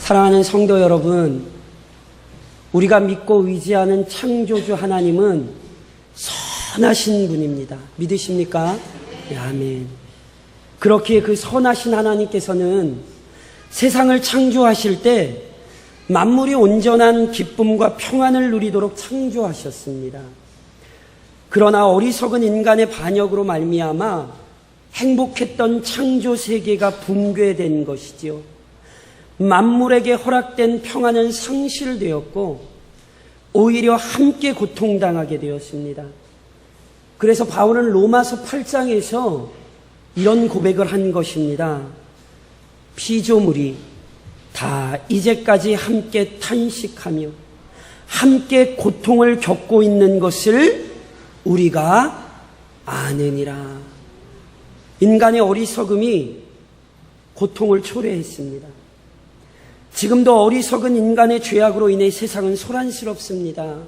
사랑하는 성도 여러분, 우리가 믿고 의지하는 창조주 하나님은 선하신 분입니다. 믿으십니까? 네, 아멘. 그렇기에 그 선하신 하나님께서는 세상을 창조하실 때 만물이 온전한 기쁨과 평안을 누리도록 창조하셨습니다. 그러나 어리석은 인간의 반역으로 말미암아 행복했던 창조 세계가 붕괴된 것이지요. 만물에게 허락된 평안은 상실되었고 오히려 함께 고통당하게 되었습니다. 그래서 바울은 로마서 8장에서 이런 고백을 한 것입니다. 피조물이 다 이제까지 함께 탄식하며 함께 고통을 겪고 있는 것을 우리가 아느니라. 인간의 어리석음이 고통을 초래했습니다. 지금도 어리석은 인간의 죄악으로 인해 세상은 소란스럽습니다.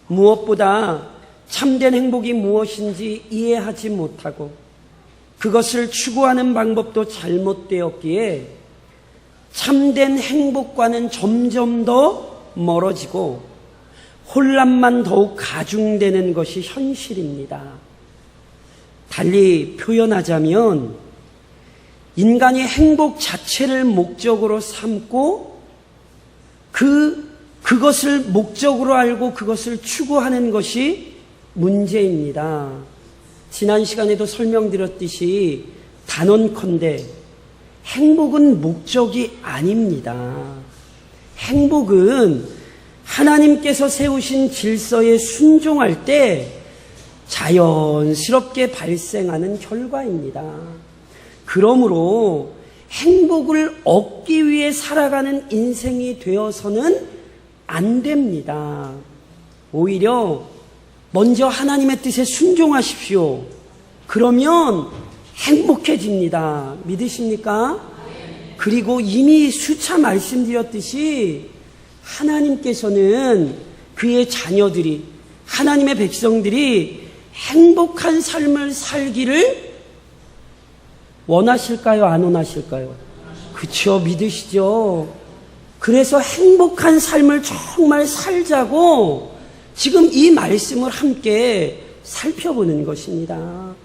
무엇보다 참된 행복이 무엇인지 이해하지 못하고 그것을 추구하는 방법도 잘못되었기에 참된 행복과는 점점 더 멀어지고 혼란만 더욱 가중되는 것이 현실입니다. 달리 표현하자면 인간이 행복 자체를 목적으로 삼고 그것을 목적으로 알고 그것을 추구하는 것이 문제입니다. 지난 시간에도 설명드렸듯이 단언컨대 행복은 목적이 아닙니다. 행복은 하나님께서 세우신 질서에 순종할 때 자연스럽게 발생하는 결과입니다. 그러므로 행복을 얻기 위해 살아가는 인생이 되어서는 안 됩니다. 오히려 먼저 하나님의 뜻에 순종하십시오. 그러면 행복해집니다. 믿으십니까? 그리고 이미 수차 말씀드렸듯이 하나님께서는 그의 자녀들이, 하나님의 백성들이 행복한 삶을 살기를 원하실까요? 안 원하실까요? 그쵸, 믿으시죠? 그래서 행복한 삶을 정말 살자고 지금 이 말씀을 함께 살펴보는 것입니다.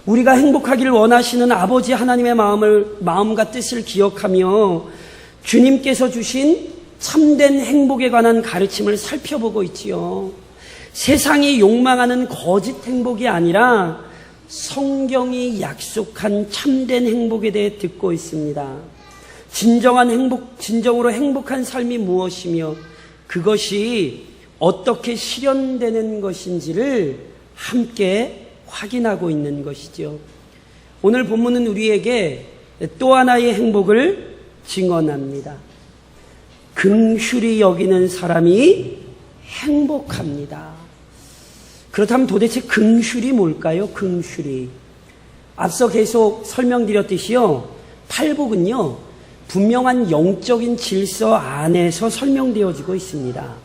우리가 행복하기를 원하시는 아버지 하나님의 마음과 뜻을 기억하며 주님께서 주신 참된 행복에 관한 가르침을 살펴보고 있지요. 세상이 욕망하는 거짓 행복이 아니라 성경이 약속한 참된 행복에 대해 듣고 있습니다. 진정으로 행복한 삶이 무엇이며 그것이 어떻게 실현되는 것인지를 함께 확인하고 있는 것이죠. 오늘 본문은 우리에게 또 하나의 행복을 증언합니다. 긍휼히 여기는 사람이 행복합니다. 그렇다면 도대체 긍휼이 뭘까요? 긍휼이. 앞서 계속 설명드렸듯이요. 팔복은요, 분명한 영적인 질서 안에서 설명되어지고 있습니다.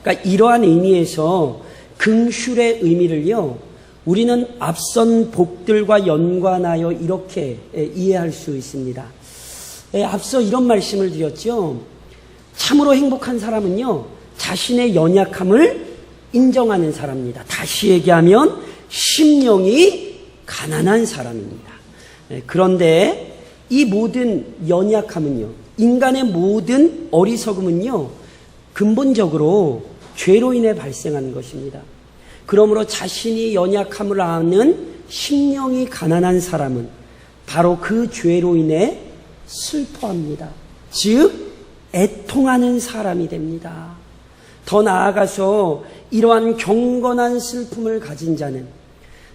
그러니까 이러한 의미에서 긍휼의 의미를요, 우리는 앞선 복들과 연관하여 이렇게 이해할 수 있습니다. 앞서 이런 말씀을 드렸죠. 참으로 행복한 사람은요, 자신의 연약함을 인정하는 사람입니다. 다시 얘기하면 심령이 가난한 사람입니다. 그런데 이 모든 연약함은요, 인간의 모든 어리석음은요, 근본적으로 죄로 인해 발생하는 것입니다. 그러므로 자신이 연약함을 아는 심령이 가난한 사람은 바로 그 죄로 인해 슬퍼합니다. 즉 애통하는 사람이 됩니다. 더 나아가서 이러한 경건한 슬픔을 가진 자는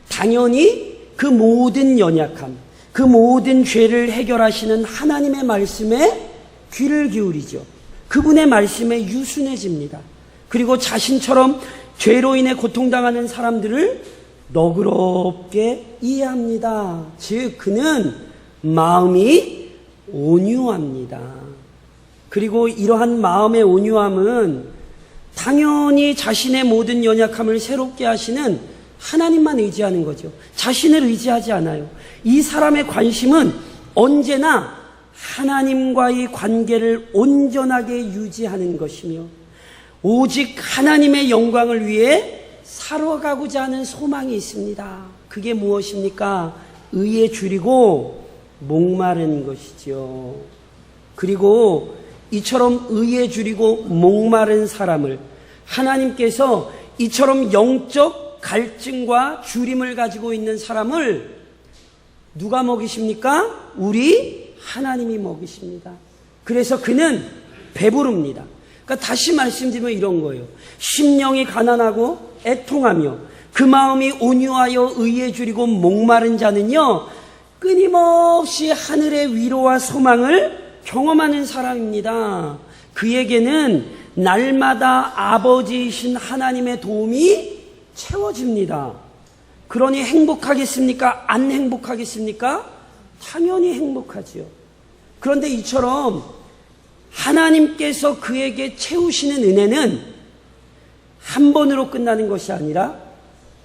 당연히 그 모든 연약함, 그 모든 죄를 해결하시는 하나님의 말씀에 귀를 기울이죠. 그분의 말씀에 유순해집니다. 그리고 자신처럼 죄로 인해 고통당하는 사람들을 너그럽게 이해합니다. 즉 그는 마음이 온유합니다. 그리고 이러한 마음의 온유함은 당연히 자신의 모든 연약함을 새롭게 하시는 하나님만 의지하는 거죠. 자신을 의지하지 않아요. 이 사람의 관심은 언제나 하나님과의 관계를 온전하게 유지하는 것이며 오직 하나님의 영광을 위해 살아가고자 하는 소망이 있습니다. 그게 무엇입니까? 의에 줄이고 목마른 것이지요. 그리고 이처럼 의에 줄이고 목마른 사람을 하나님께서 이처럼 영적 갈증과 줄임을 가지고 있는 사람을 누가 먹이십니까? 우리 하나님이 먹이십니다. 그래서 그는 배부릅니다. 그러니까 다시 말씀드리면 이런 거예요. 심령이 가난하고 애통하며 그 마음이 온유하여 의에 줄이고 목마른 자는요, 끊임없이 하늘의 위로와 소망을 경험하는 사람입니다. 그에게는 날마다 아버지이신 하나님의 도움이 채워집니다. 그러니 행복하겠습니까? 안 행복하겠습니까? 당연히 행복하지요. 그런데 이처럼 하나님께서 그에게 채우시는 은혜는 한 번으로 끝나는 것이 아니라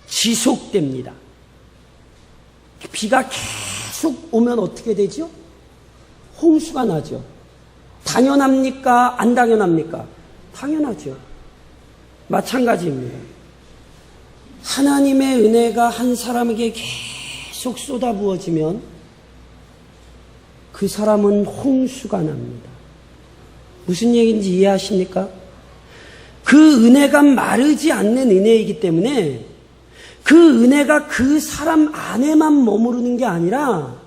지속됩니다. 비가 계속 오면 어떻게 되죠? 홍수가 나죠. 당연합니까? 안 당연합니까? 당연하죠. 마찬가지입니다. 하나님의 은혜가 한 사람에게 계속 쏟아부어지면 그 사람은 홍수가 납니다. 무슨 얘기인지 이해하십니까? 그 은혜가 마르지 않는 은혜이기 때문에 그 은혜가 그 사람 안에만 머무르는 게 아니라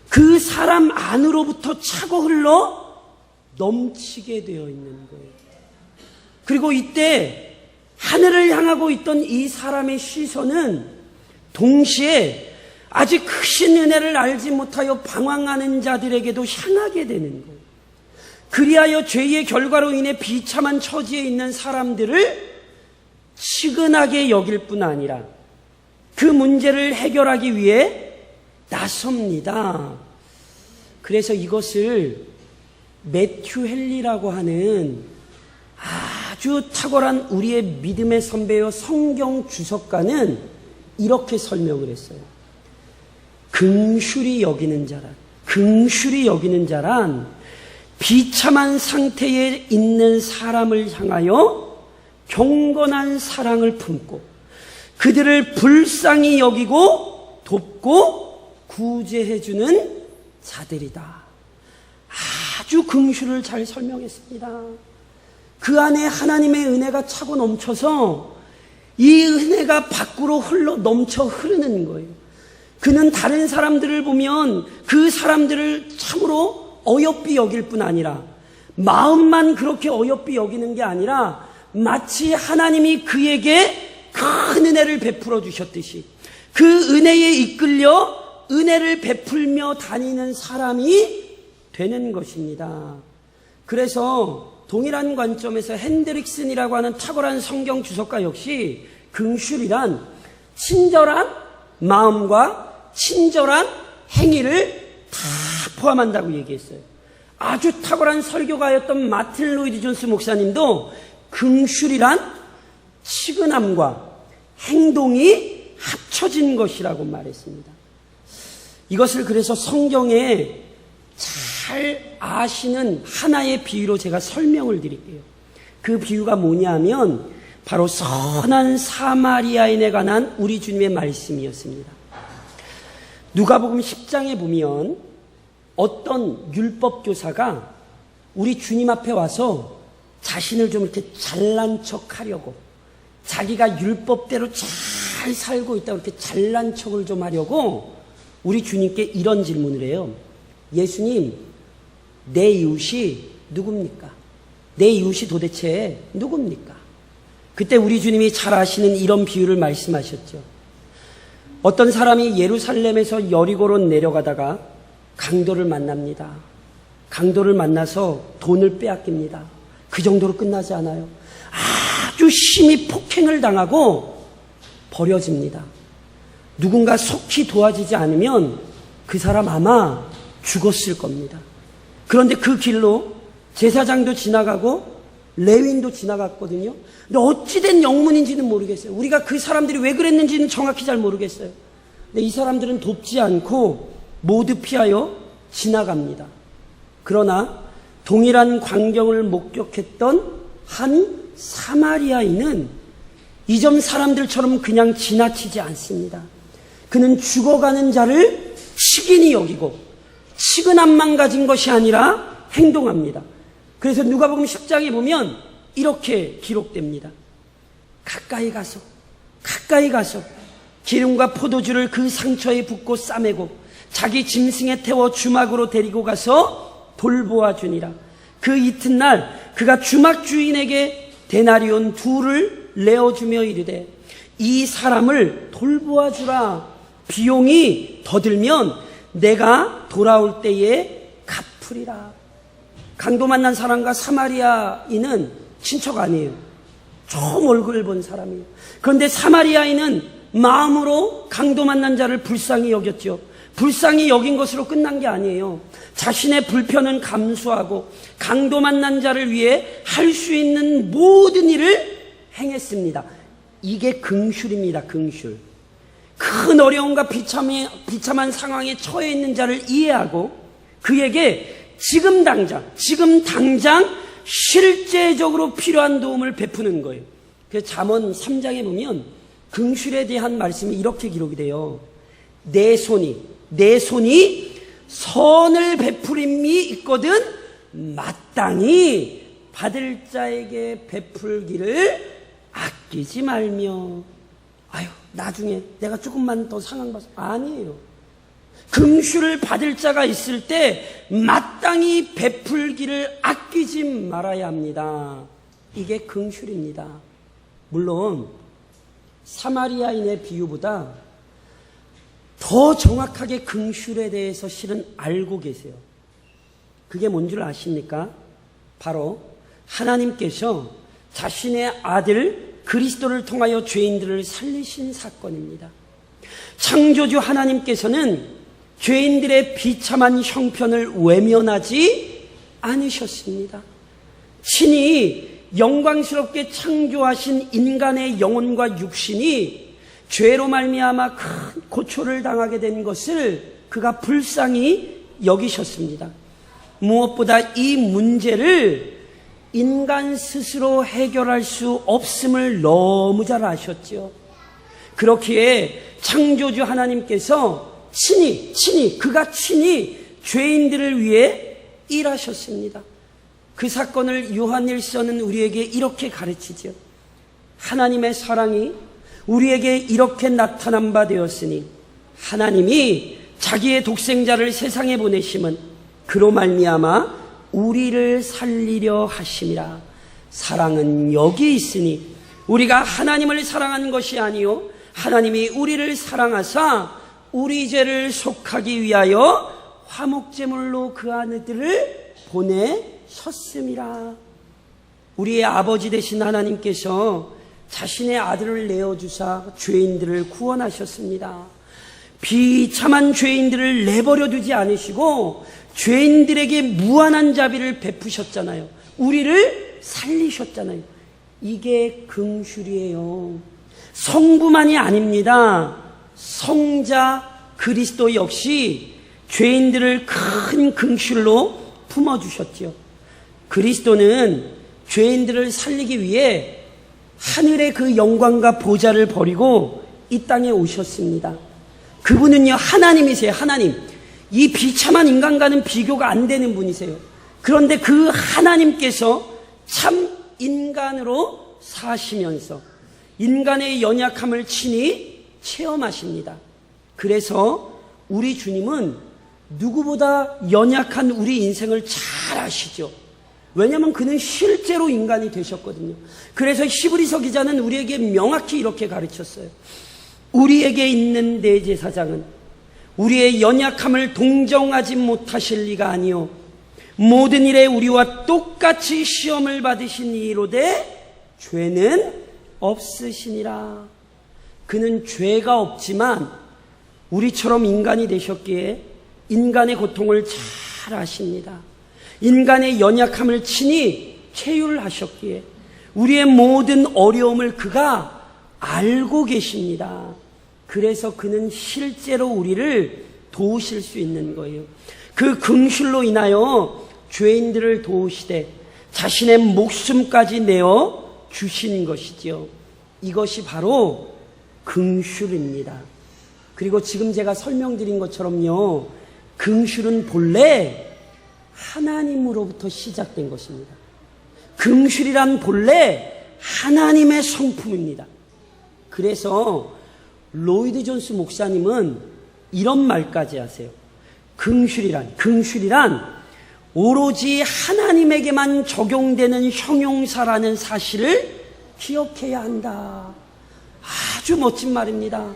그 사람 안으로부터 차고 흘러 넘치게 되어 있는 거예요. 그리고 이때 하늘을 향하고 있던 이 사람의 시선은 동시에 아직 크신 은혜를 알지 못하여 방황하는 자들에게도 향하게 되는 거예요. 그리하여 죄의 결과로 인해 비참한 처지에 있는 사람들을 치근하게 여길 뿐 아니라 그 문제를 해결하기 위해 나섭니다. 그래서 이것을 매튜 헨리라고 하는 아주 탁월한 우리의 믿음의 선배요 성경 주석가는 이렇게 설명을 했어요. 긍휼히 여기는 자란 비참한 상태에 있는 사람을 향하여 경건한 사랑을 품고 그들을 불쌍히 여기고 돕고 구제해주는 자들이다. 아주 긍휼을 잘 설명했습니다. 그 안에 하나님의 은혜가 차고 넘쳐서 이 은혜가 밖으로 흘러 넘쳐 흐르는 거예요. 그는 다른 사람들을 보면 그 사람들을 참으로 어여삐 여길 뿐 아니라 마음만 그렇게 어여삐 여기는 게 아니라 마치 하나님이 그에게 큰 은혜를 베풀어 주셨듯이 그 은혜에 이끌려 은혜를 베풀며 다니는 사람이 되는 것입니다. 그래서 동일한 관점에서 핸드릭슨이라고 하는 탁월한 성경 주석가 역시 긍휼이란 친절한 마음과 친절한 행위를 다 포함한다고 얘기했어요. 아주 탁월한 설교가였던 마틴 로이드 존스 목사님도 긍휼이란 치근함과 행동이 합쳐진 것이라고 말했습니다. 이것을 그래서 성경에 잘 아시는 하나의 비유로 제가 설명을 드릴게요. 그 비유가 뭐냐면 바로 선한 사마리아인에 관한 우리 주님의 말씀이었습니다. 누가복음 10장에 보면 어떤 율법교사가 우리 주님 앞에 와서 자신을 좀 이렇게 잘난 척 하려고 자기가 율법대로 잘 살고 있다고 이렇게 잘난 척을 좀 하려고 우리 주님께 이런 질문을 해요. 예수님, 내 이웃이 누굽니까? 내 이웃이 도대체 누굽니까? 그때 우리 주님이 잘 아시는 이런 비유를 말씀하셨죠. 어떤 사람이 예루살렘에서 여리고로 내려가다가 강도를 만납니다. 강도를 만나서 돈을 빼앗깁니다. 그 정도로 끝나지 않아요. 아주 심히 폭행을 당하고 버려집니다. 누군가 속히 도와주지 않으면 그 사람 아마 죽었을 겁니다. 그런데 그 길로 제사장도 지나가고 레위인도 지나갔거든요. 근데 어찌된 영문인지는 모르겠어요. 우리가 그 사람들이 왜 그랬는지는 정확히 잘 모르겠어요. 근데 이 사람들은 돕지 않고 모두 피하여 지나갑니다. 그러나 동일한 광경을 목격했던 한 사마리아인은 이 점 사람들처럼 그냥 지나치지 않습니다. 그는 죽어가는 자를 치긴히 여기고 치근함만 가진 것이 아니라 행동합니다. 그래서 누가복음 10장에 보면 이렇게 기록됩니다. 가까이 가서 기름과 포도주를 그 상처에 붓고 싸매고 자기 짐승에 태워 주막으로 데리고 가서 돌보아 주니라. 그 이튿날 그가 주막 주인에게 데나리온 2를 내어주며 이르되 이 사람을 돌보아 주라. 비용이 더 들면 내가 돌아올 때에 갚으리라. 강도 만난 사람과 사마리아인은 친척 아니에요. 처음 얼굴 본 사람이에요. 그런데 사마리아인은 마음으로 강도 만난 자를 불쌍히 여겼죠. 불쌍히 여긴 것으로 끝난 게 아니에요. 자신의 불편은 감수하고 강도 만난 자를 위해 할 수 있는 모든 일을 행했습니다. 이게 긍휼입니다. 긍휼. 큰 어려움과 비참한 상황에 처해 있는 자를 이해하고 그에게 지금 당장 실제적으로 필요한 도움을 베푸는 거예요. 그래서 잠언 3장에 보면 긍휼에 대한 말씀이 이렇게 기록이 돼요. 내 손이 선을 베풀임이 있거든 마땅히 받을 자에게 베풀기를 아끼지 말며. 아유, 나중에 내가 조금만 더 상황 봐서. 아니에요. 긍휼을 받을 자가 있을 때 마땅히 베풀기를 아끼지 말아야 합니다. 이게 긍휼입니다. 물론 사마리아인의 비유보다 더 정확하게 긍휼에 대해서 실은 알고 계세요. 그게 뭔 줄 아십니까? 바로 하나님께서 자신의 아들 그리스도를 통하여 죄인들을 살리신 사건입니다. 창조주 하나님께서는 죄인들의 비참한 형편을 외면하지 않으셨습니다. 친히 영광스럽게 창조하신 인간의 영혼과 육신이 죄로 말미암아 큰 고초를 당하게 된 것을 그가 불쌍히 여기셨습니다. 무엇보다 이 문제를 인간 스스로 해결할 수 없음을 너무 잘 아셨죠. 그렇기에 창조주 하나님께서 그가 친히 죄인들을 위해 일하셨습니다. 그 사건을 요한일서는 우리에게 이렇게 가르치죠. 하나님의 사랑이 우리에게 이렇게 나타난 바 되었으니 하나님이 자기의 독생자를 세상에 보내심은 그로 말미암아 우리를 살리려 하심이라. 사랑은 여기 있으니 우리가 하나님을 사랑한 것이 아니요 하나님이 우리를 사랑하사 우리 죄를 속하기 위하여 화목제물로 그 아들을 보내셨음이라. 우리의 아버지 되신 하나님께서 자신의 아들을 내어주사 죄인들을 구원하셨습니다. 비참한 죄인들을 내버려 두지 않으시고 죄인들에게 무한한 자비를 베푸셨잖아요. 우리를 살리셨잖아요. 이게 긍휼이에요. 성부만이 아닙니다. 성자 그리스도 역시 죄인들을 큰 긍휼로 품어주셨죠. 그리스도는 죄인들을 살리기 위해 하늘의 그 영광과 보좌를 버리고 이 땅에 오셨습니다. 그분은요, 하나님이세요. 하나님. 이 비참한 인간과는 비교가 안 되는 분이세요. 그런데 그 하나님께서 참 인간으로 사시면서 인간의 연약함을 친히 체험하십니다. 그래서 우리 주님은 누구보다 연약한 우리 인생을 잘 아시죠. 왜냐하면 그는 실제로 인간이 되셨거든요. 그래서 히브리서 기자는 우리에게 명확히 이렇게 가르쳤어요. 우리에게 있는 대제사장은 우리의 연약함을 동정하지 못하실 리가 아니요 모든 일에 우리와 똑같이 시험을 받으신 이로되 죄는 없으시니라. 그는 죄가 없지만 우리처럼 인간이 되셨기에 인간의 고통을 잘 아십니다. 인간의 연약함을 친히 체휼하셨기에 우리의 모든 어려움을 그가 알고 계십니다. 그래서 그는 실제로 우리를 도우실 수 있는 거예요. 그 긍휼로 인하여 죄인들을 도우시되 자신의 목숨까지 내어 주신 것이지요. 이것이 바로 긍휼입니다. 그리고 지금 제가 설명드린 것처럼요, 긍휼은 본래 하나님으로부터 시작된 것입니다. 긍휼이란 본래 하나님의 성품입니다. 그래서 로이드 존스 목사님은 이런 말까지 하세요. 긍휼이란 오로지 하나님에게만 적용되는 형용사라는 사실을 기억해야 한다. 아주 멋진 말입니다.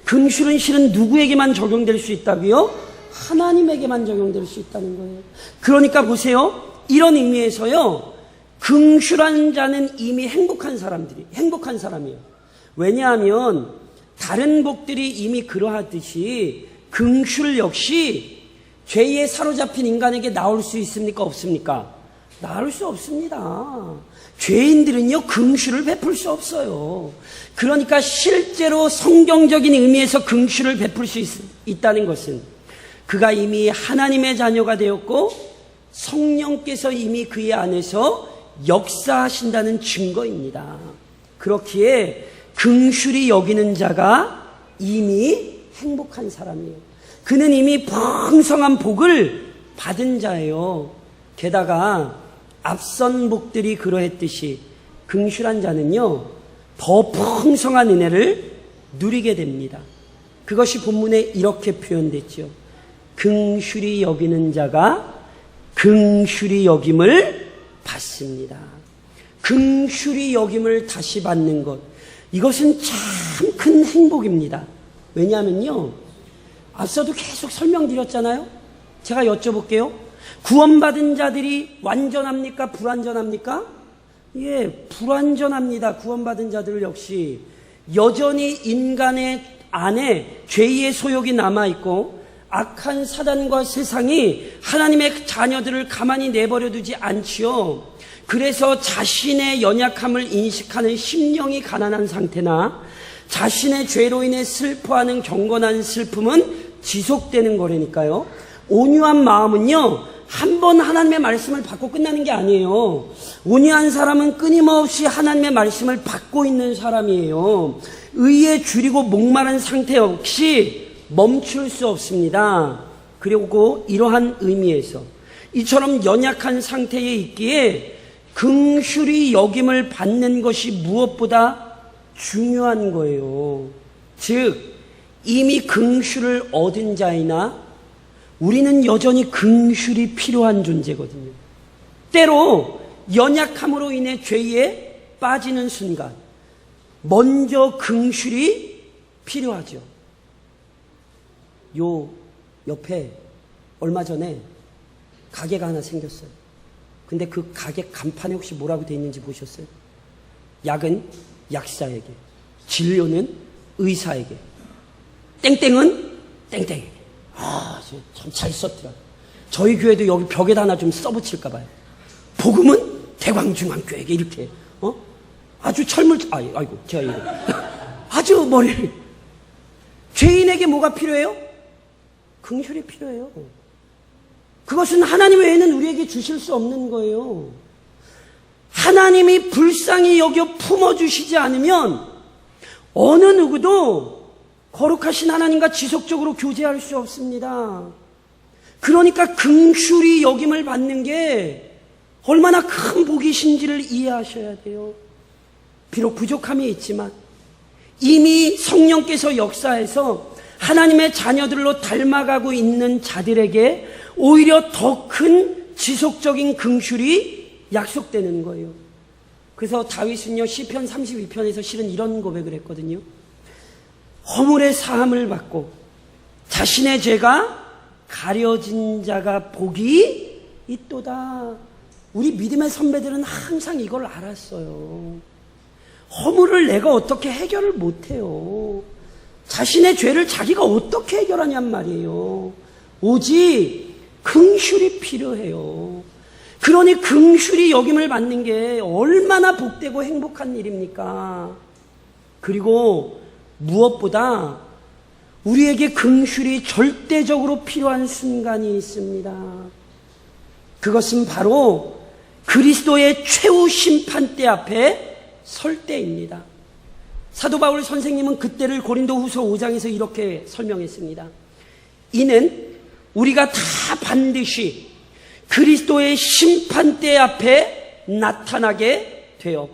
긍휼은 실은 누구에게만 적용될 수 있다고요? 하나님에게만 적용될 수 있다는 거예요. 그러니까 보세요. 이런 의미에서요, 긍휼한 자는 이미 행복한 사람이에요. 왜냐하면 다른 복들이 이미 그러하듯이 긍휼 역시 죄에 사로잡힌 인간에게 나올 수 있습니까? 없습니까? 나올 수 없습니다. 죄인들은요, 긍휼을 베풀 수 없어요. 그러니까 실제로 성경적인 의미에서 긍휼을 베풀 수 있다는 것은 그가 이미 하나님의 자녀가 되었고 성령께서 이미 그의 안에서 역사하신다는 증거입니다. 그렇기에 긍휼히 여기는 자가 이미 행복한 사람이에요. 그는 이미 풍성한 복을 받은 자예요. 게다가 앞선 복들이 그러했듯이 긍휼한 자는요, 더 풍성한 은혜를 누리게 됩니다. 그것이 본문에 이렇게 표현됐죠. 긍휼히 여기는 자가 긍휼히 여김을 받습니다. 긍휼히 여김을 다시 받는 것, 이것은 참 큰 행복입니다. 왜냐하면요, 앞서도 계속 설명드렸잖아요. 제가 여쭤볼게요. 구원받은 자들이 완전합니까? 불완전합니까? 예, 불완전합니다. 구원받은 자들 역시 여전히 인간의 안에 죄의 소욕이 남아있고 악한 사단과 세상이 하나님의 자녀들을 가만히 내버려 두지 않지요. 그래서 자신의 연약함을 인식하는 심령이 가난한 상태나 자신의 죄로 인해 슬퍼하는 경건한 슬픔은 지속되는 거라니까요. 온유한 마음은요, 한 번 하나님의 말씀을 받고 끝나는 게 아니에요. 온유한 사람은 끊임없이 하나님의 말씀을 받고 있는 사람이에요. 의에 줄이고 목마른 상태 역시 멈출 수 없습니다. 그리고 이러한 의미에서 이처럼 연약한 상태에 있기에 긍휼히 여김을 받는 것이 무엇보다 중요한 거예요. 즉 이미 긍휼을 얻은 자이나 우리는 여전히 긍휼이 필요한 존재거든요. 때로 연약함으로 인해 죄에 빠지는 순간 먼저 긍휼이 필요하죠. 요 옆에 얼마 전에 가게가 하나 생겼어요. 근데 그 가게 간판에 혹시 뭐라고 되어 있는지 보셨어요? 약은 약사에게, 진료는 의사에게, 땡땡은 땡땡에게. 참 잘 썼더라. 저희 교회도 여기 벽에다 하나 좀 써붙일까 봐요. 복음은 대광중앙교회에게 이렇게 아주 아이고 제가 이거 아주 머리를. 죄인에게 뭐가 필요해요? 긍휼이 필요해요. 그것은 하나님 외에는 우리에게 주실 수 없는 거예요. 하나님이 불쌍히 여겨 품어주시지 않으면 어느 누구도 거룩하신 하나님과 지속적으로 교제할 수 없습니다. 그러니까 긍휼히 여김을 받는 게 얼마나 큰 복이신지를 이해하셔야 돼요. 비록 부족함이 있지만 이미 성령께서 역사해서 하나님의 자녀들로 닮아가고 있는 자들에게 오히려 더 큰 지속적인 긍휼이 약속되는 거예요. 그래서 다윗은요, 시편 32편에서 실은 이런 고백을 했거든요. 허물의 사함을 받고 자신의 죄가 가려진 자가 복이 있도다. 우리 믿음의 선배들은 항상 이걸 알았어요. 허물을 내가 어떻게 해결을 못해요. 자신의 죄를 자기가 어떻게 해결하냔 말이에요. 오직 긍휼이 필요해요. 그러니 긍휼히 여김을 받는 게 얼마나 복되고 행복한 일입니까? 그리고 무엇보다 우리에게 긍휼이 절대적으로 필요한 순간이 있습니다. 그것은 바로 그리스도의 최후 심판대 앞에 설 때입니다. 사도 바울 선생님은 그때를 고린도후서 5장에서 이렇게 설명했습니다. 이는 우리가 다 반드시 그리스도의 심판대 앞에 나타나게 되어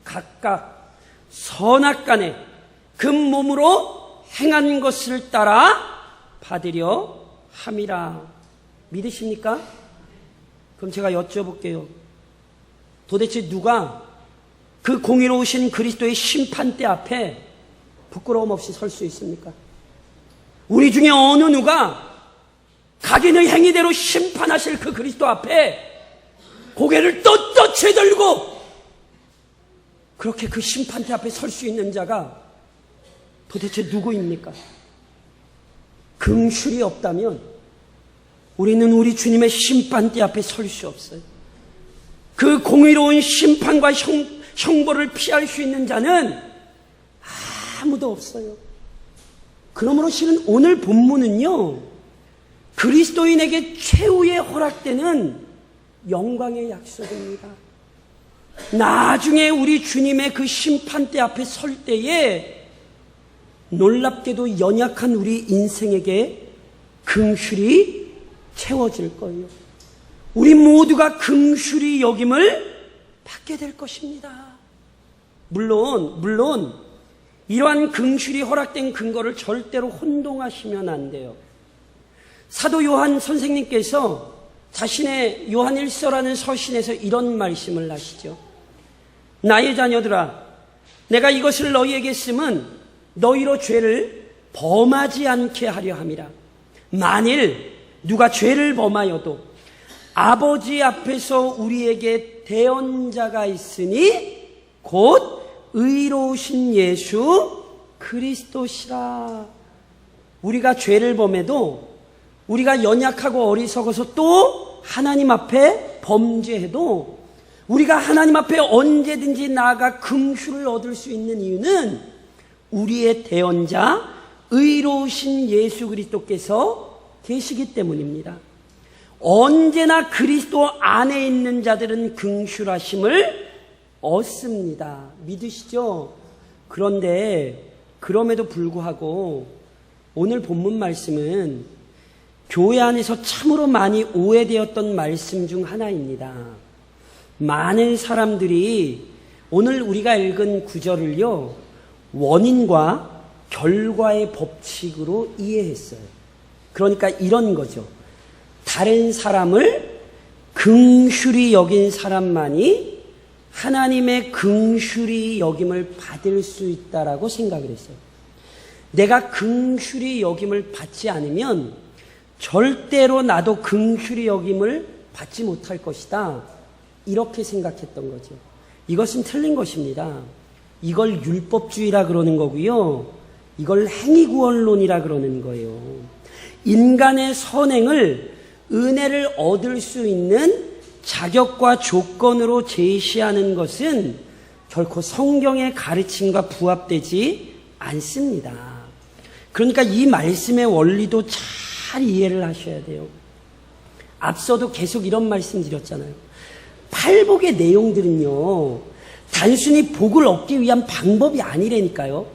각각 선악간에 그 몸으로 행한 것을 따라 받으려 함이라. 믿으십니까? 그럼 제가 여쭤볼게요. 도대체 누가 그 공의로우신 그리스도의 심판대 앞에 부끄러움 없이 설 수 있습니까? 우리 중에 어느 누가 각인의 행위대로 심판하실 그 그리스도 앞에 고개를 떳떳이 들고 그렇게 그 심판대 앞에 설 수 있는 자가 도대체 누구입니까? 긍휼이 없다면 우리는 우리 주님의 심판대 앞에 설 수 없어요. 그 공의로운 심판과 형벌을 피할 수 있는 자는 아무도 없어요. 그러므로 실은 오늘 본문은요, 그리스도인에게 최후에 허락되는 영광의 약속입니다. 나중에 우리 주님의 그 심판대 앞에 설 때에 놀랍게도 연약한 우리 인생에게 긍휼이 채워질 거예요. 우리 모두가 긍휼히 여김을 받게 될 것입니다. 물론 이러한 긍휼이 허락된 근거를 절대로 혼동하시면 안 돼요. 사도 요한 선생님께서 자신의 요한 1서라는 서신에서 이런 말씀을 하시죠. 나의 자녀들아, 내가 이것을 너희에게 쓰면 너희로 죄를 범하지 않게 하려 함이라. 만일 누가 죄를 범하여도 아버지 앞에서 우리에게 대언자가 있으니 곧 의로우신 예수 그리스도시라. 우리가 죄를 범해도, 우리가 연약하고 어리석어서 또 하나님 앞에 범죄해도 우리가 하나님 앞에 언제든지 나아가 긍휼을 얻을 수 있는 이유는 우리의 대언자 의로우신 예수 그리스도께서 계시기 때문입니다. 언제나 그리스도 안에 있는 자들은 긍휼하심을 얻습니다. 믿으시죠? 그런데 그럼에도 불구하고 오늘 본문 말씀은 교회 안에서 참으로 많이 오해되었던 말씀 중 하나입니다. 많은 사람들이 오늘 우리가 읽은 구절을요, 원인과 결과의 법칙으로 이해했어요. 그러니까 이런 거죠. 다른 사람을 긍휼히 여긴 사람만이 하나님의 긍휼히 여김을 받을 수 있다라고 생각을 했어요. 내가 긍휼히 여김을 받지 않으면 절대로 나도 긍휼히 여김을 받지 못할 것이다. 이렇게 생각했던 거죠. 이것은 틀린 것입니다. 이걸 율법주의라 그러는 거고요. 이걸 행위구원론이라 그러는 거예요. 인간의 선행을 은혜를 얻을 수 있는 자격과 조건으로 제시하는 것은 결코 성경의 가르침과 부합되지 않습니다. 그러니까 이 말씀의 원리도 잘 이해를 하셔야 돼요. 앞서도 계속 이런 말씀 드렸잖아요. 팔복의 내용들은요, 단순히 복을 얻기 위한 방법이 아니라니까요.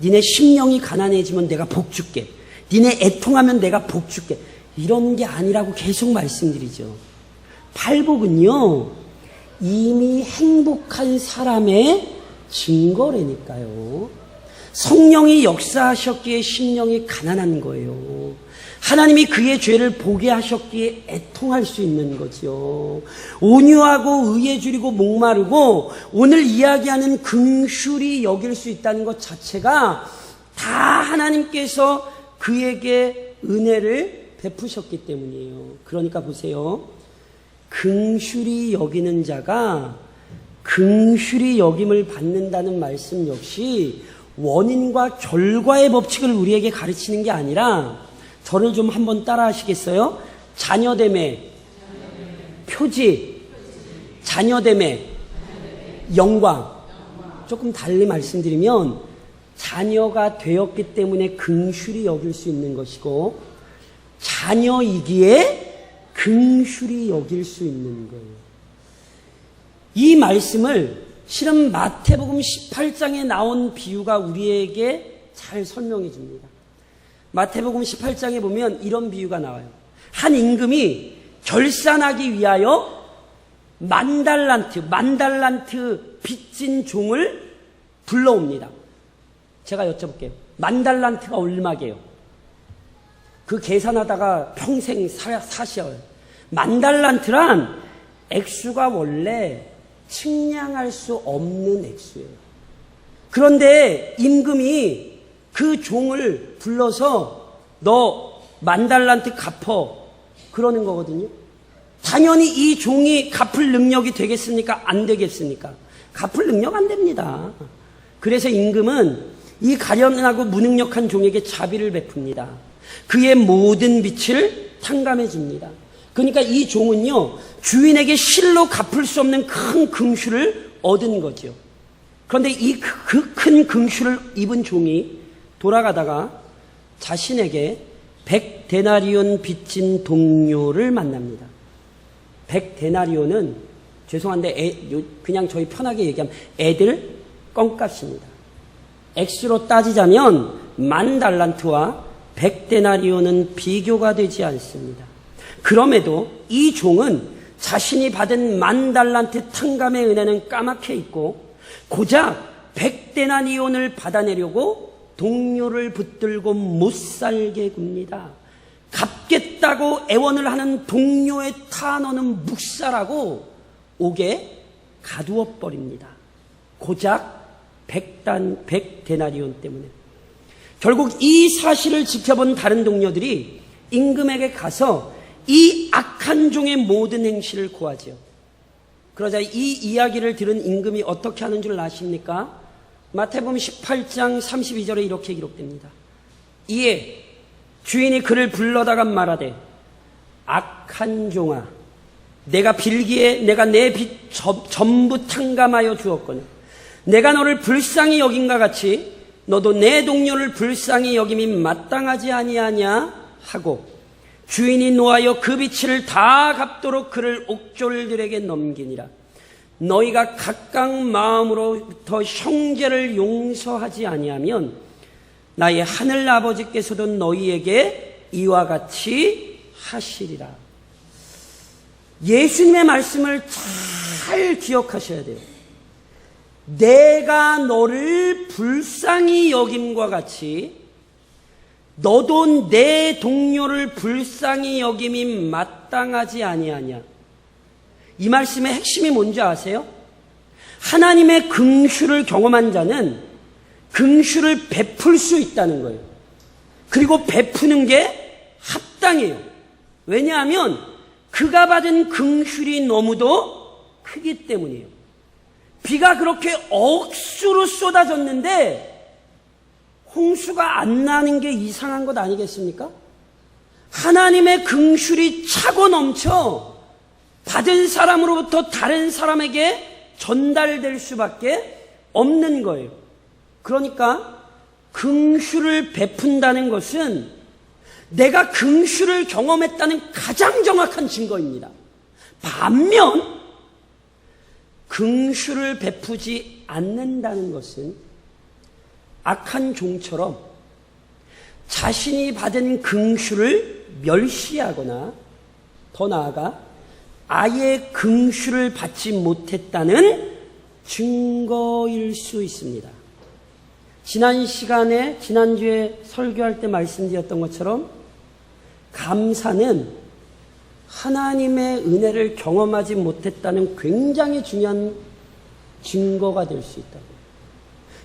니네 심령이 가난해지면 내가 복 줄게. 니네 애통하면 내가 복 줄게. 이런 게 아니라고 계속 말씀드리죠. 팔복은요, 이미 행복한 사람의 증거라니까요. 성령이 역사하셨기에 심령이 가난한 거예요. 하나님이 그의 죄를 보게 하셨기에 애통할 수 있는 거죠. 온유하고 의에 줄이고 목마르고 오늘 이야기하는 긍휼히 여길 수 있다는 것 자체가 다 하나님께서 그에게 은혜를 베푸셨기 때문이에요. 그러니까 보세요. 긍휼히 여기는 자가 긍휼히 여김을 받는다는 말씀 역시 원인과 결과의 법칙을 우리에게 가르치는 게 아니라, 저를 좀 한번 따라 하시겠어요? 자녀됨의 표지, 자녀됨의 영광. 조금 달리 말씀드리면 자녀가 되었기 때문에 긍휼히 여길 수 있는 것이고, 자녀이기에 긍휼히 여길 수 있는 거예요. 이 말씀을 실은 마태복음 18장에 나온 비유가 우리에게 잘 설명해 줍니다. 마태복음 18장에 보면 이런 비유가 나와요. 한 임금이 결산하기 위하여 만 달란트 빚진 종을 불러옵니다. 제가 여쭤볼게요. 만 달란트가 얼마게요? 그 계산하다가 평생 사셔요. 만 달란트란 액수가 원래 측량할 수 없는 액수예요. 그런데 임금이 그 종을 불러서 너 만 달란트 갚어 그러는 거거든요. 당연히 이 종이 갚을 능력이 되겠습니까? 안 되겠습니까? 갚을 능력 안 됩니다. 그래서 임금은 이 가련하고 무능력한 종에게 자비를 베풉니다. 그의 모든 빚을 탕감해 줍니다. 그러니까 이 종은요, 주인에게 실로 갚을 수 없는 큰 긍휼을 얻은 거죠. 그런데 이 그 큰 긍휼을 입은 종이 돌아가다가 자신에게 100데나리온 빚진 동료를 만납니다. 100데나리온은 죄송한데 그냥 저희 편하게 얘기하면 애들 껌값입니다. 액수로 따지자면 만 달란트와 100데나리온은 비교가 되지 않습니다. 그럼에도 이 종은 자신이 받은 만 달란트 탕감의 은혜는 까맣게 있고 고작 100데나리온을 받아내려고 동료를 붙들고 못 살게 굽니다. 갚겠다고 애원을 하는 동료의 탄원은 묵살하고 옥에 가두어 버립니다. 고작 100데나리온 때문에. 결국 이 사실을 지켜본 다른 동료들이 임금에게 가서 이 악한 종의 모든 행실을 고하죠. 그러자 이 이야기를 들은 임금이 어떻게 하는 줄 아십니까? 마태복음 18장 32절에 이렇게 기록됩니다. 이에 주인이 그를 불러다가 말하되 악한 종아, 내가 빌기에 내가 내 빚 전부 탕감하여 주었거늘 내가 너를 불쌍히 여긴과 같이 너도 내 동료를 불쌍히 여김이 마땅하지 아니하냐 하고 주인이 노하여 그 빚을 다 갚도록 그를 옥졸들에게 넘기니라. 너희가 각각 마음으로부터 형제를 용서하지 아니하면 나의 하늘 아버지께서도 너희에게 이와 같이 하시리라. 예수님의 말씀을 잘 기억하셔야 돼요. 내가 너를 불쌍히 여김과 같이 너도 내 동료를 불쌍히 여김이 마땅하지 아니하냐. 이 말씀의 핵심이 뭔지 아세요? 하나님의 긍휼을 경험한 자는 긍휼을 베풀 수 있다는 거예요. 그리고 베푸는 게 합당해요. 왜냐하면 그가 받은 긍휼이 너무도 크기 때문이에요. 비가 그렇게 억수로 쏟아졌는데 홍수가 안 나는 게 이상한 것 아니겠습니까? 하나님의 긍휼이 차고 넘쳐 받은 사람으로부터 다른 사람에게 전달될 수밖에 없는 거예요. 그러니까 긍휼을 베푼다는 것은 내가 긍휼을 경험했다는 가장 정확한 증거입니다. 반면 긍휼을 베푸지 않는다는 것은 악한 종처럼 자신이 받은 긍휼을 멸시하거나 더 나아가 아예 긍휼을 받지 못했다는 증거일 수 있습니다. 지난주에 설교할 때 말씀드렸던 것처럼 감사는 하나님의 은혜를 경험하지 못했다는 굉장히 중요한 증거가 될 수 있다고.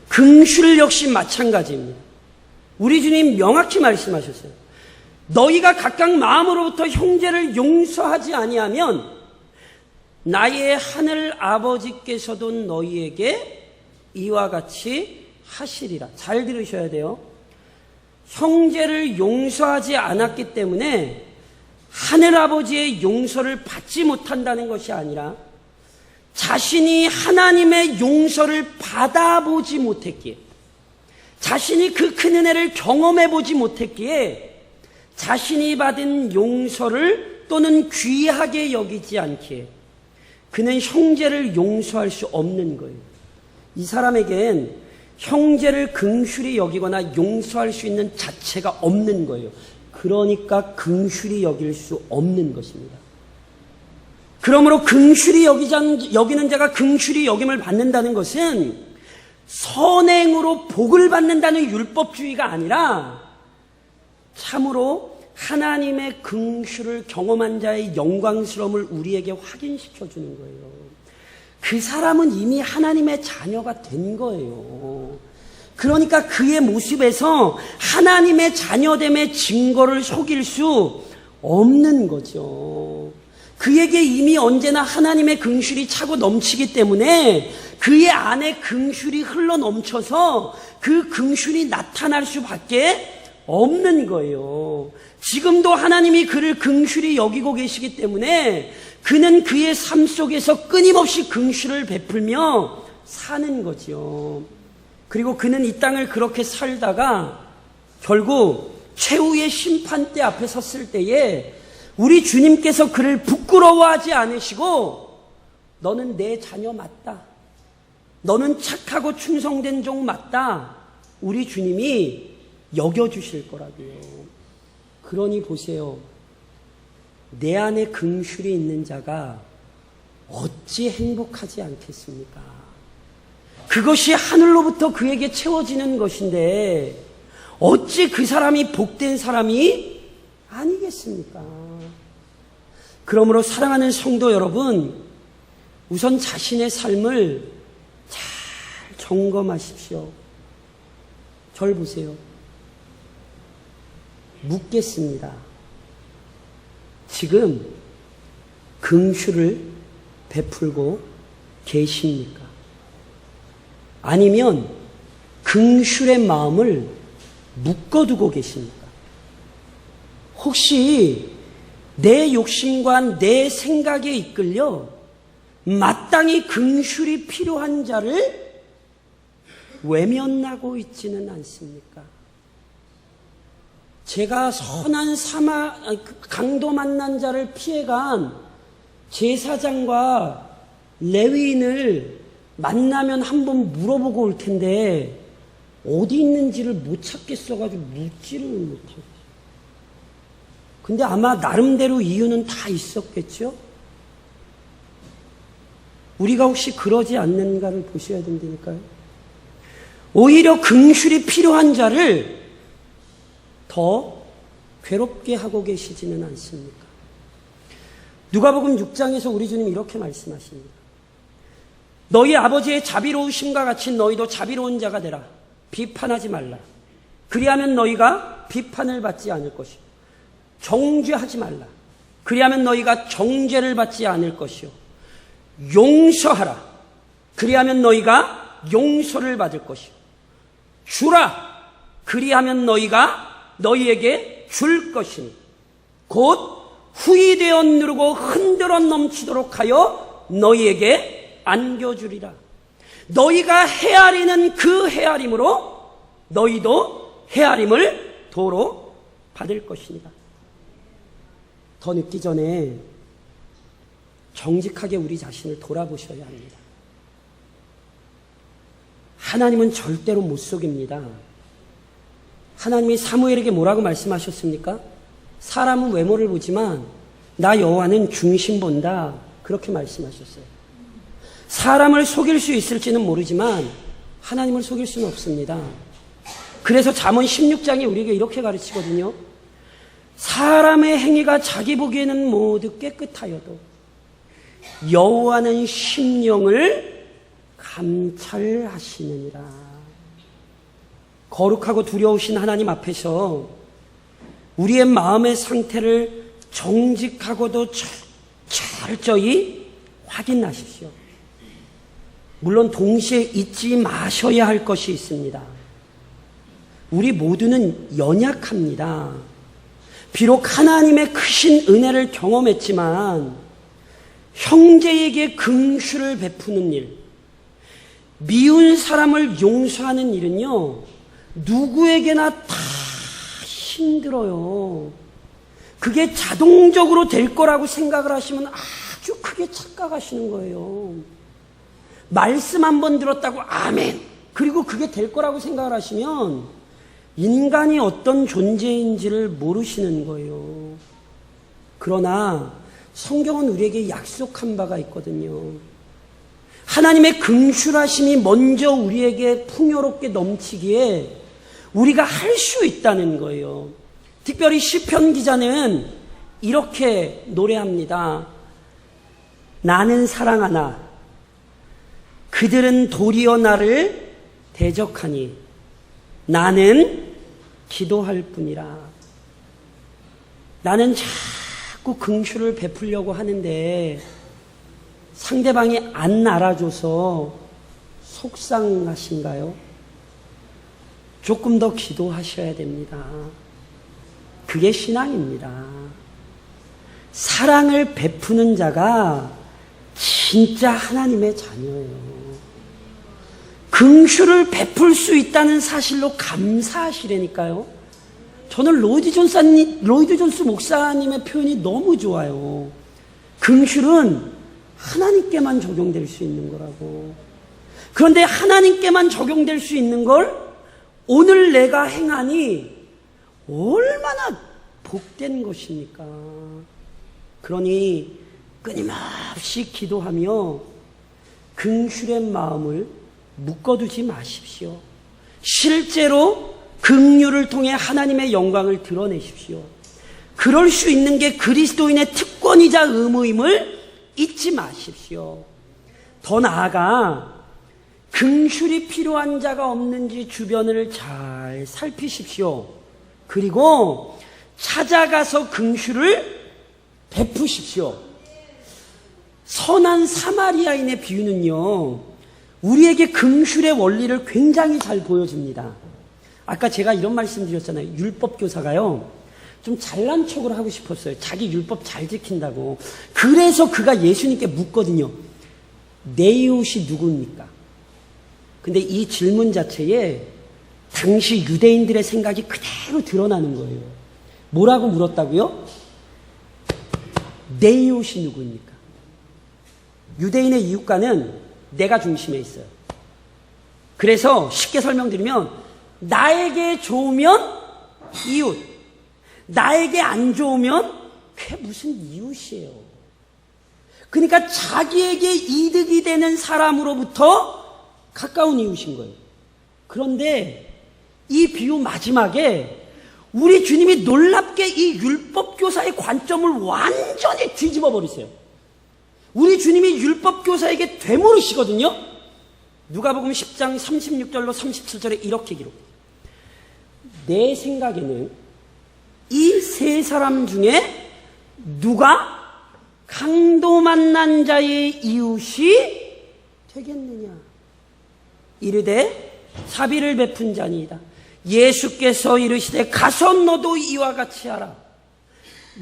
긍휼 역시 마찬가지입니다. 우리 주님 명확히 말씀하셨어요. 너희가 각각 마음으로부터 형제를 용서하지 아니하면 나의 하늘 아버지께서도 너희에게 이와 같이 하시리라. 잘 들으셔야 돼요. 형제를 용서하지 않았기 때문에 하늘 아버지의 용서를 받지 못한다는 것이 아니라 자신이 하나님의 용서를 받아보지 못했기에, 자신이 그 큰 은혜를 경험해보지 못했기에 자신이 받은 용서를 또는 귀하게 여기지 않기에 그는 형제를 용서할 수 없는 거예요. 이 사람에겐 형제를 긍휼히 여기거나 용서할 수 있는 자체가 없는 거예요. 그러니까 긍휼히 여길 수 없는 것입니다. 그러므로 긍휼히 여기는 자가 긍휼히 여김을 받는다는 것은 선행으로 복을 받는다는 율법주의가 아니라 참으로 하나님의 긍휼을 경험한 자의 영광스러움을 우리에게 확인시켜 주는 거예요. 그 사람은 이미 하나님의 자녀가 된 거예요. 그러니까 그의 모습에서 하나님의 자녀됨의 증거를 속일 수 없는 거죠. 그에게 이미 언제나 하나님의 긍휼이 차고 넘치기 때문에 그의 안에 긍휼이 흘러 넘쳐서 그 긍휼이 나타날 수밖에 없는 거예요. 지금도 하나님이 그를 긍휼히 여기고 계시기 때문에 그는 그의 삶 속에서 끊임없이 긍휼을 베풀며 사는 거죠. 그리고 그는 이 땅을 그렇게 살다가 결국 최후의 심판대 앞에 섰을 때에 우리 주님께서 그를 부끄러워하지 않으시고 너는 내 자녀 맞다. 너는 착하고 충성된 종 맞다. 우리 주님이 여겨주실 거라고요. 그러니 보세요. 내 안에 긍휼이 있는 자가 어찌 행복하지 않겠습니까? 그것이 하늘로부터 그에게 채워지는 것인데 어찌 그 사람이 복된 사람이 아니겠습니까? 그러므로 사랑하는 성도 여러분, 우선 자신의 삶을 잘 점검하십시오. 절 보세요. 묻겠습니다. 지금 긍휼을 베풀고 계십니까? 아니면 긍휼의 마음을 묶어두고 계십니까? 혹시 내 욕심과 내 생각에 이끌려 마땅히 긍휼이 필요한 자를 외면하고 있지는 않습니까? 제가 선한 강도 만난 자를 피해간 제사장과 레위인을 만나면 한번 물어보고 올 텐데 어디 있는지를 못 찾겠어가지고 묻지를 못하고. 근데 아마 나름대로 이유는 다 있었겠죠? 우리가 혹시 그러지 않는가를 보셔야 된다니까요. 오히려 긍휼이 필요한 자를 더 괴롭게 하고 계시지는 않습니까? 누가복음 6장에서 우리 주님이 이렇게 말씀하십니다. 너희 아버지의 자비로우심과 같이 너희도 자비로운 자가 되라. 비판하지 말라. 그리하면 너희가 비판을 받지 않을 것이요. 정죄하지 말라. 그리하면 너희가 정죄를 받지 않을 것이요. 용서하라. 그리하면 너희가 용서를 받을 것이요. 주라. 그리하면 너희에게 줄 것이니 곧 후히 되어 누르고 흔들어 넘치도록 하여 너희에게 안겨주리라. 너희가 헤아리는 그 헤아림으로 너희도 헤아림을 도로 받을 것이니라. 더 늦기 전에 정직하게 우리 자신을 돌아보셔야 합니다. 하나님은 절대로 못 속입니다. 하나님이 사무엘에게 뭐라고 말씀하셨습니까? 사람은 외모를 보지만 나 여호와는 중심 본다. 그렇게 말씀하셨어요. 사람을 속일 수 있을지는 모르지만 하나님을 속일 수는 없습니다. 그래서 잠언 16장이 우리에게 이렇게 가르치거든요. 사람의 행위가 자기 보기에는 모두 깨끗하여도 여호와는 심령을 감찰하시느니라. 거룩하고 두려우신 하나님 앞에서 우리의 마음의 상태를 정직하고도 철저히 확인하십시오. 물론 동시에 잊지 마셔야 할 것이 있습니다. 우리 모두는 연약합니다. 비록 하나님의 크신 은혜를 경험했지만 형제에게 긍휼을 베푸는 일, 미운 사람을 용서하는 일은요, 누구에게나 다 힘들어요. 그게 자동적으로 될 거라고 생각을 하시면 아주 크게 착각하시는 거예요. 말씀 한 번 들었다고 아멘. 그리고 그게 될 거라고 생각을 하시면 인간이 어떤 존재인지를 모르시는 거예요. 그러나 성경은 우리에게 약속한 바가 있거든요. 하나님의 긍휼하심이 먼저 우리에게 풍요롭게 넘치기에 우리가 할 수 있다는 거예요. 특별히 시편 기자는 이렇게 노래합니다. 나는 사랑하나 그들은 도리어 나를 대적하니 나는 기도할 뿐이라. 나는 자꾸 긍휼을 베풀려고 하는데 상대방이 안 알아줘서 속상하신가요? 조금 더 기도하셔야 됩니다. 그게 신앙입니다. 사랑을 베푸는 자가 진짜 하나님의 자녀예요. 긍휼을 베풀 수 있다는 사실로 감사하시라니까요. 저는 로이드 존스 목사님의 표현이 너무 좋아요. 긍휼은 하나님께만 적용될 수 있는 거라고. 그런데 하나님께만 적용될 수 있는 걸 오늘 내가 행하니 얼마나 복된 것입니까? 그러니 끊임없이 기도하며 긍휼의 마음을 묶어두지 마십시오. 실제로 긍휼을 통해 하나님의 영광을 드러내십시오. 그럴 수 있는 게 그리스도인의 특권이자 의무임을 잊지 마십시오. 더 나아가 긍휼이 필요한 자가 없는지 주변을 잘 살피십시오. 그리고 찾아가서 긍휼을 베푸십시오. 선한 사마리아인의 비유는요, 우리에게 긍휼의 원리를 굉장히 잘 보여줍니다. 아까 제가 이런 말씀 드렸잖아요. 율법 교사가요, 좀 잘난 척을 하고 싶었어요. 자기 율법 잘 지킨다고. 그래서 그가 예수님께 묻거든요. 내 이웃이 누구입니까? 근데 이 질문 자체에 당시 유대인들의 생각이 그대로 드러나는 거예요. 뭐라고 물었다고요? 내 이웃이 누구입니까? 유대인의 이웃과는 내가 중심에 있어요. 그래서 쉽게 설명드리면 나에게 좋으면 이웃, 나에게 안 좋으면 그게 무슨 이웃이에요. 그러니까 자기에게 이득이 되는 사람으로부터 가까운 이웃인 거예요. 그런데 이 비유 마지막에 우리 주님이 놀랍게 이 율법교사의 관점을 완전히 뒤집어 버리세요. 우리 주님이 율법교사에게 되물으시거든요. 누가복음 10장 36절로 37절에 이렇게 기록해요. 내 생각에는 이 세 사람 중에 누가 강도 만난 자의 이웃이 되겠느냐? 이르되 자비를 베푼 자니이다. 예수께서 이르시되 가서 너도 이와 같이 하라.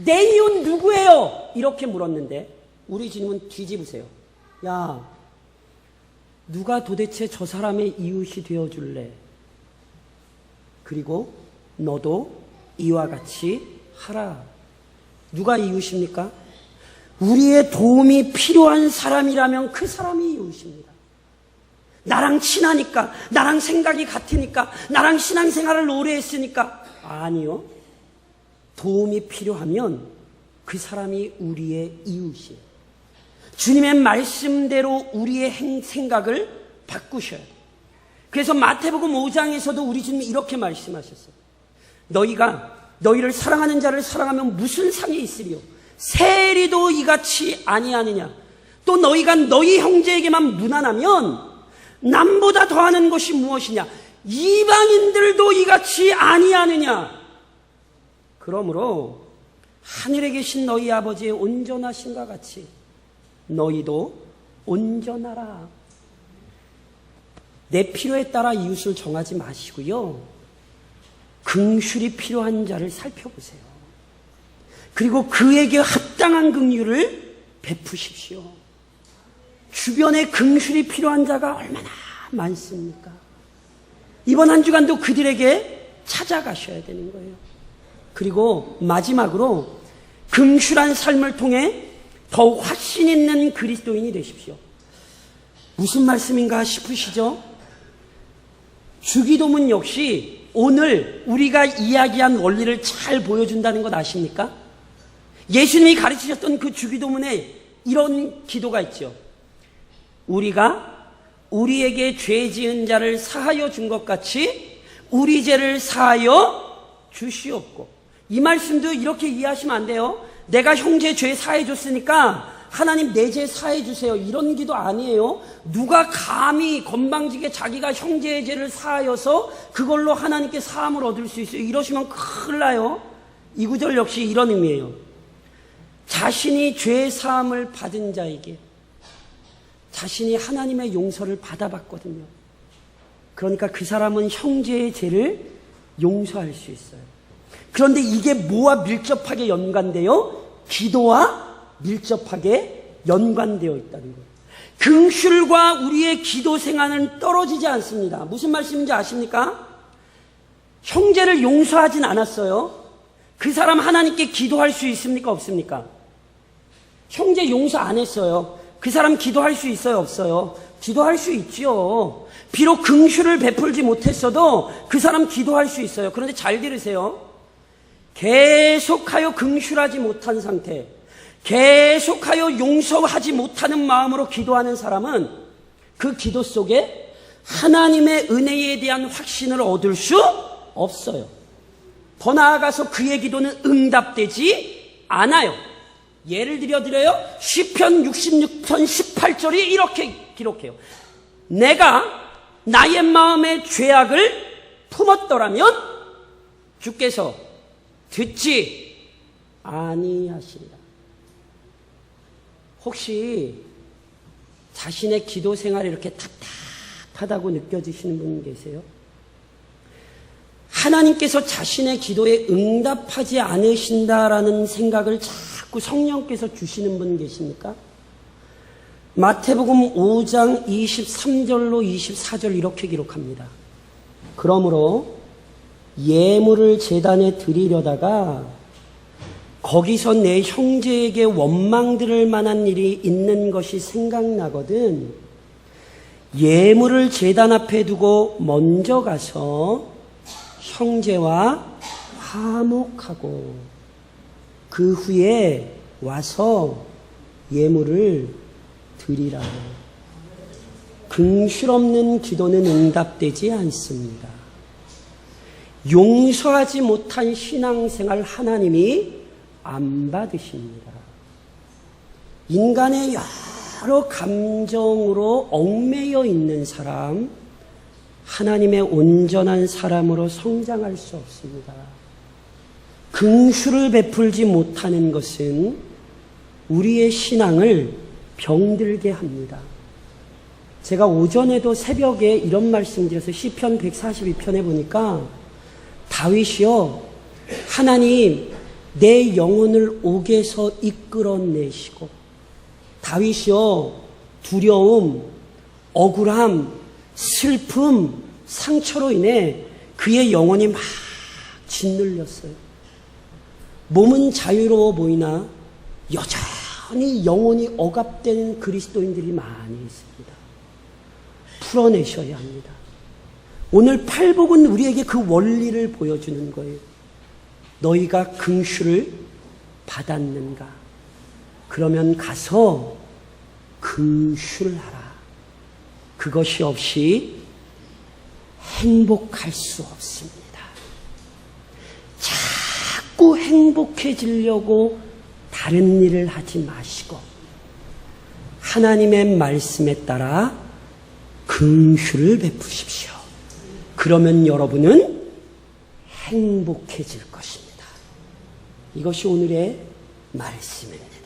내 이웃 누구예요? 이렇게 물었는데 우리 주님은 뒤집으세요. 야, 누가 도대체 저 사람의 이웃이 되어줄래? 그리고 너도 이와 같이 하라. 누가 이웃입니까? 우리의 도움이 필요한 사람이라면 그 사람이 이웃입니다. 나랑 친하니까, 나랑 생각이 같으니까, 나랑 신앙생활을 오래 했으니까. 아니요. 도움이 필요하면 그 사람이 우리의 이웃이에요. 주님의 말씀대로 우리의 생각을 바꾸셔야 돼요. 그래서 마태복음 5장에서도 우리 주님이 이렇게 말씀하셨어요. 너희가 너희를 사랑하는 자를 사랑하면 무슨 상이 있으리요? 세리도 이같이 아니하느냐? 또 너희가 너희 형제에게만 무난하면 남보다 더하는 것이 무엇이냐? 이방인들도 이같이 아니하느냐? 그러므로 하늘에 계신 너희 아버지의 온전하심과 같이 너희도 온전하라. 내 필요에 따라 이웃을 정하지 마시고요. 긍휼이 필요한 자를 살펴보세요. 그리고 그에게 합당한 긍휼을 베푸십시오. 주변에 긍휼이 필요한 자가 얼마나 많습니까? 이번 한 주간도 그들에게 찾아가셔야 되는 거예요. 그리고 마지막으로 긍휼한 삶을 통해 더욱 확신 있는 그리스도인이 되십시오. 무슨 말씀인가 싶으시죠? 주기도문 역시 오늘 우리가 이야기한 원리를 잘 보여준다는 것 아십니까? 예수님이 가르치셨던 그 주기도문에 이런 기도가 있죠. 우리가 우리에게 죄 지은 자를 사하여 준 것 같이 우리 죄를 사하여 주시옵고. 이 말씀도 이렇게 이해하시면 안 돼요. 내가 형제 죄 사해 줬으니까 하나님 내 죄 사해 주세요. 이런 기도 아니에요. 누가 감히 건방지게 자기가 형제의 죄를 사하여서 그걸로 하나님께 사함을 얻을 수 있어요. 이러시면 큰일 나요. 이 구절 역시 이런 의미예요. 자신이 죄 사함을 받은 자에게 자신이 하나님의 용서를 받아봤거든요. 그러니까 그 사람은 형제의 죄를 용서할 수 있어요. 그런데 이게 뭐와 밀접하게 연관돼요? 기도와 밀접하게 연관되어 있다는 거예요. 긍휼과 우리의 기도 생활은 떨어지지 않습니다. 무슨 말씀인지 아십니까? 형제를 용서하진 않았어요. 그 사람 하나님께 기도할 수 있습니까? 없습니까? 형제 용서 안 했어요. 그 사람 기도할 수 있어요? 없어요? 기도할 수 있죠. 비록 긍휼을 베풀지 못했어도 그 사람 기도할 수 있어요. 그런데 잘 들으세요. 계속하여 긍휼하지 못한 상태, 계속하여 용서하지 못하는 마음으로 기도하는 사람은 그 기도 속에 하나님의 은혜에 대한 확신을 얻을 수 없어요. 더 나아가서 그의 기도는 응답되지 않아요. 예를 들어드려요. 시편 66편 18절이 이렇게 기록해요. 내가 나의 마음의 죄악을 품었더라면 주께서 듣지 아니하시리라. 혹시 자신의 기도 생활이 이렇게 답답하다고 느껴지시는 분 계세요? 하나님께서 자신의 기도에 응답하지 않으신다라는 생각을 자꾸 성령께서 주시는 분 계십니까? 마태복음 5장 23절로 24절 이렇게 기록합니다. 그러므로 예물을 제단에 드리려다가 거기서 내 형제에게 원망 들을 만한 일이 있는 것이 생각나거든 예물을 제단 앞에 두고 먼저 가서 형제와 화목하고 그 후에 와서 예물을 드리라. 긍휼 없는 기도는 응답되지 않습니다. 용서하지 못한 신앙생활 하나님이 안 받으십니다. 인간의 여러 감정으로 얽매여 있는 사람, 하나님의 온전한 사람으로 성장할 수 없습니다. 긍휼을 베풀지 못하는 것은 우리의 신앙을 병들게 합니다. 제가 오전에도 새벽에 이런 말씀드려서 시편 142편에 보니까 다윗이요, 하나님 내 영혼을 옥에서 이끌어내시고, 다윗이요 두려움, 억울함, 슬픔, 상처로 인해 그의 영혼이 막 짓눌렸어요. 몸은 자유로워 보이나 여전히 영혼이 억압된 그리스도인들이 많이 있습니다. 풀어내셔야 합니다. 오늘 팔복은 우리에게 그 원리를 보여주는 거예요. 너희가 긍휼을 받았는가? 그러면 가서 긍휼하라. 그것이 없이 행복할 수 없습니다. 자꾸 행복해지려고 다른 일을 하지 마시고 하나님의 말씀에 따라 긍휼을 베푸십시오. 그러면 여러분은 행복해질 것입니다. 이것이 오늘의 말씀입니다.